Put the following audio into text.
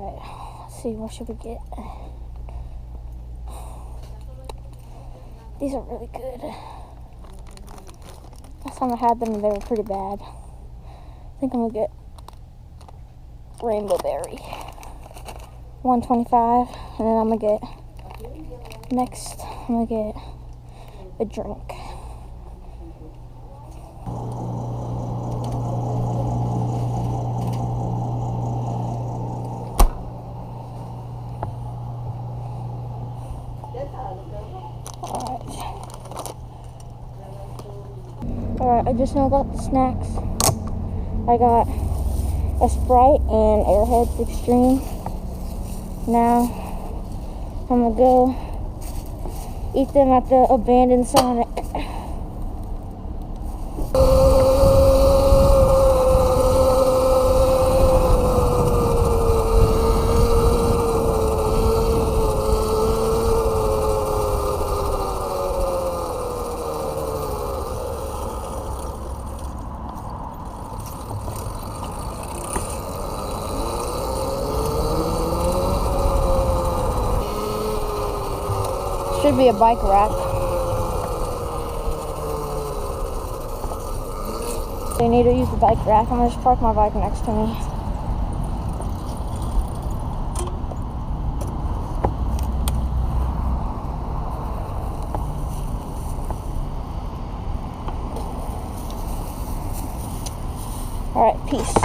Alright, let's see, what should we get? These are really good. Last time I had them, they were pretty bad. I think I'm gonna get Rainbow Berry. $1.25, and then I'm gonna get, next, I'm gonna get a drink. Alright, I just now got the snacks. I got a Sprite and Airheads Extreme. Now, I'm gonna go eat them at the abandoned Sonic. Should be a bike rack. They need to use the bike rack. I'm gonna just park my bike next to me. Alright, peace.